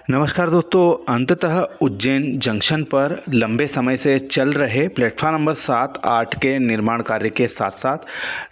नमस्कार दोस्तों। अंततः उज्जैन जंक्शन पर लंबे समय से चल रहे प्लेटफार्म नंबर 7-8 के निर्माण कार्य के साथ साथ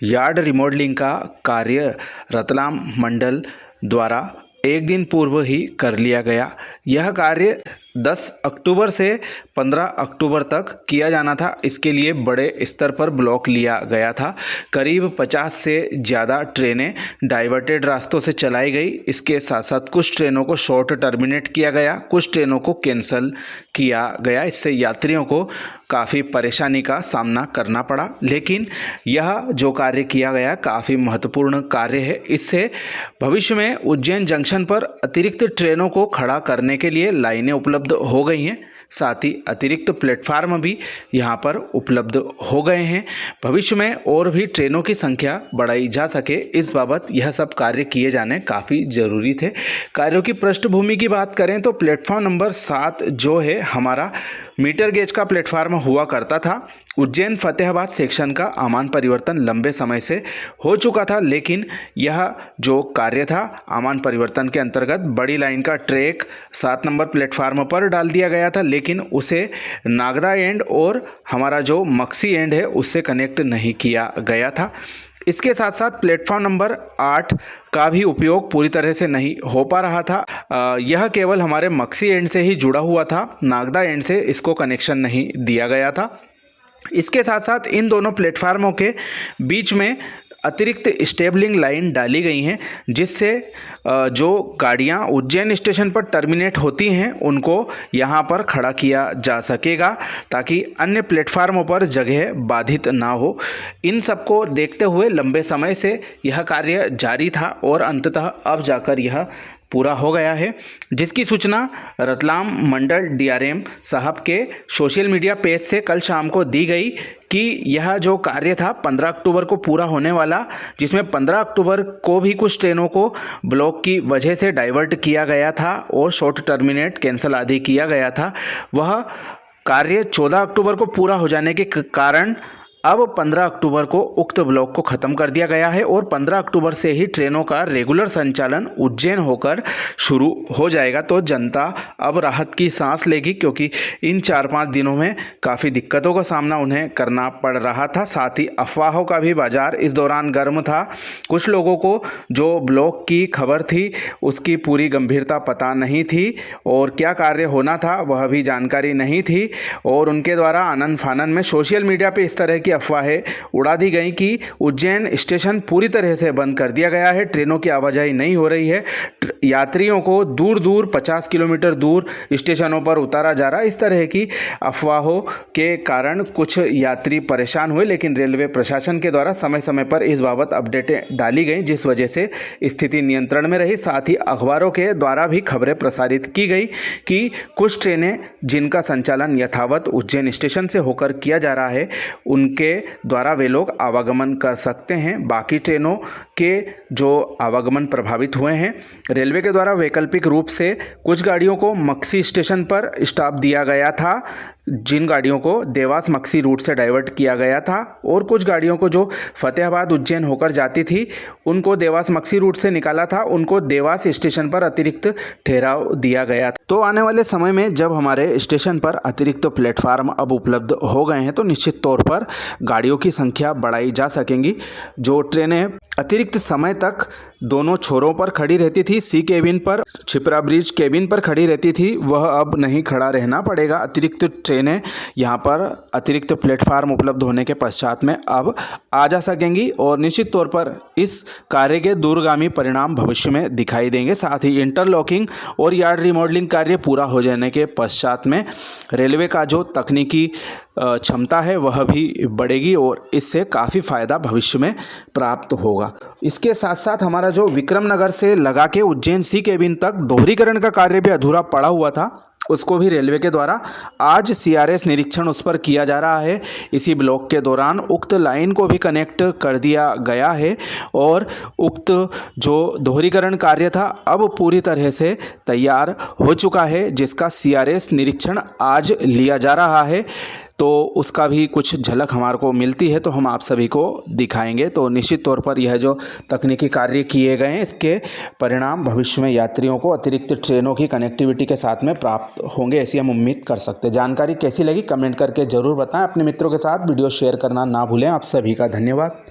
यार्ड रिमॉडलिंग का कार्य रतलाम मंडल द्वारा एक दिन पूर्व ही कर लिया गया। यह कार्य 10 अक्टूबर से 15 अक्टूबर तक किया जाना था। इसके लिए बड़े स्तर पर ब्लॉक लिया गया था। करीब 50 से ज़्यादा ट्रेनें डाइवर्टेड रास्तों से चलाई गई। इसके साथ साथ कुछ ट्रेनों को शॉर्ट टर्मिनेट किया गया, कुछ ट्रेनों को कैंसिल किया गया। इससे यात्रियों को काफ़ी परेशानी का सामना करना पड़ा, लेकिन यह जो कार्य किया गया काफ़ी महत्वपूर्ण कार्य है। इससे भविष्य में उज्जैन जंक्शन पर अतिरिक्त ट्रेनों को खड़ा करने के लिए लाइनें उपलब्ध हो गई हैं, साथ ही अतिरिक्त प्लेटफार्म भी यहाँ पर उपलब्ध हो गए हैं। भविष्य में और भी ट्रेनों की संख्या बढ़ाई जा सके, इस बाबत यह सब कार्य किए जाने काफ़ी ज़रूरी थे। कार्यों की पृष्ठभूमि की बात करें तो प्लेटफार्म नंबर 7 जो है हमारा मीटर गेज का प्लेटफार्म हुआ करता था। उज्जैन फतेहाबाद सेक्शन का आमान परिवर्तन लंबे समय से हो चुका था, लेकिन यह जो कार्य था आमान परिवर्तन के अंतर्गत बड़ी लाइन का ट्रैक 7 नंबर प्लेटफार्म पर डाल दिया गया था, लेकिन उसे नागदा एंड और हमारा जो मक्सी एंड है उससे कनेक्ट नहीं किया गया था। इसके साथ साथ प्लेटफॉर्म नंबर 8 का भी उपयोग पूरी तरह से नहीं हो पा रहा था। यह केवल हमारे मक्सी एंड से ही जुड़ा हुआ था, नागदा एंड से इसको कनेक्शन नहीं दिया गया था। इसके साथ साथ इन दोनों प्लेटफार्मों के बीच में अतिरिक्त स्टेबलिंग लाइन डाली गई हैं, जिससे जो गाड़ियां उज्जैन स्टेशन पर टर्मिनेट होती हैं उनको यहां पर खड़ा किया जा सकेगा, ताकि अन्य प्लेटफार्मों पर जगह बाधित ना हो। इन सबको देखते हुए लंबे समय से यह कार्य जारी था और अंततः अब जाकर यह पूरा हो गया है, जिसकी सूचना रतलाम मंडल डीआरएम साहब के सोशल मीडिया पेज से कल शाम को दी गई कि यह जो कार्य था 15 अक्टूबर को पूरा होने वाला, जिसमें 15 अक्टूबर को भी कुछ ट्रेनों को ब्लॉक की वजह से डाइवर्ट किया गया था और शॉर्ट टर्मिनेट कैंसिल आदि किया गया था। वह कार्य 14 अक्टूबर को पूरा हो जाने के कारण अब 15 अक्टूबर को उक्त ब्लॉक को ख़त्म कर दिया गया है और 15 अक्टूबर से ही ट्रेनों का रेगुलर संचालन उज्जैन होकर शुरू हो जाएगा। तो जनता अब राहत की सांस लेगी, क्योंकि इन 4-5 दिनों में काफ़ी दिक्कतों का सामना उन्हें करना पड़ रहा था। साथ ही अफवाहों का भी बाजार इस दौरान गर्म था। कुछ लोगों को जो ब्लॉक की खबर थी उसकी पूरी गंभीरता पता नहीं थी और क्या कार्य होना था वह भी जानकारी नहीं थी, और उनके द्वारा आनन फानन में सोशल मीडिया पर इस तरह की अफवाहें उड़ा दी गई कि उज्जैन स्टेशन पूरी तरह से बंद कर दिया गया है, ट्रेनों की आवाजाही नहीं हो रही है, यात्रियों को दूर दूर 50 किलोमीटर दूर स्टेशनों पर उतारा जा रहा है। इस तरह की अफवाहों के कारण कुछ यात्री परेशान हुए, लेकिन रेलवे प्रशासन के द्वारा समय समय पर इस बाबत अपडेटें डाली गई, जिस वजह से स्थिति नियंत्रण में रही। साथ ही अखबारों के द्वारा भी खबरें प्रसारित की गई कि कुछ ट्रेनें जिनका संचालन यथावत उज्जैन स्टेशन से होकर किया जा रहा है उनके द्वारा वे लोग आवागमन कर सकते हैं। बाकी ट्रेनों के जो आवागमन प्रभावित हुए हैं, रेलवे के द्वारा वैकल्पिक रूप से कुछ गाड़ियों को मक्सी स्टेशन पर स्टॉप दिया गया था, जिन गाड़ियों को देवास मक्सी रूट से डाइवर्ट किया गया था, और कुछ गाड़ियों को जो फतेहाबाद उज्जैन होकर जाती थी उनको देवास मक्सी रूट से निकाला था, उनको देवास स्टेशन पर अतिरिक्त ठहराव दिया गया था। तो आने वाले समय में जब हमारे स्टेशन पर अतिरिक्त प्लेटफार्म अब उपलब्ध हो गए हैं तो निश्चित तौर पर गाड़ियों की संख्या बढ़ाई जा सकेंगी। जो ट्रेनें अतिरिक्त समय तक दोनों छोरों पर खड़ी रहती थी, सी केबिन पर, छिपरा ब्रिज केबिन पर खड़ी रहती थी, वह अब नहीं खड़ा रहना पड़ेगा। अतिरिक्त ट्रेनें यहाँ पर अतिरिक्त प्लेटफार्म उपलब्ध होने के पश्चात में अब आ जा सकेंगी और निश्चित तौर पर इस कार्य के दूरगामी परिणाम भविष्य में दिखाई देंगे। साथ ही इंटरलॉकिंग और यार्ड रिमॉडलिंग कार्य पूरा हो जाने के पश्चात में रेलवे का जो तकनीकी क्षमता है वह भी बढ़ेगी और इससे काफ़ी फ़ायदा भविष्य में प्राप्त होगा। इसके साथ साथ हमारा जो विक्रम नगर से लगा के उज्जैन सी केबिन तक दोहरीकरण का कार्य भी अधूरा पड़ा हुआ था, उसको भी रेलवे के द्वारा आज सीआरएस निरीक्षण उस पर किया जा रहा है। इसी ब्लॉक के दौरान उक्त लाइन को भी कनेक्ट कर दिया गया है और उक्त जो दोहरीकरण कार्य था अब पूरी तरह से तैयार हो चुका है, जिसका सीआरएस निरीक्षण आज लिया जा रहा है। तो उसका भी कुछ झलक हमारे को मिलती है तो हम आप सभी को दिखाएंगे। तो निश्चित तौर पर यह जो तकनीकी कार्य किए गए हैं इसके परिणाम भविष्य में यात्रियों को अतिरिक्त ट्रेनों की कनेक्टिविटी के साथ में प्राप्त होंगे, ऐसी हम उम्मीद कर सकते हैं। जानकारी कैसी लगी कमेंट करके ज़रूर बताएं। अपने मित्रों के साथ वीडियो शेयर करना ना भूलें। आप सभी का धन्यवाद।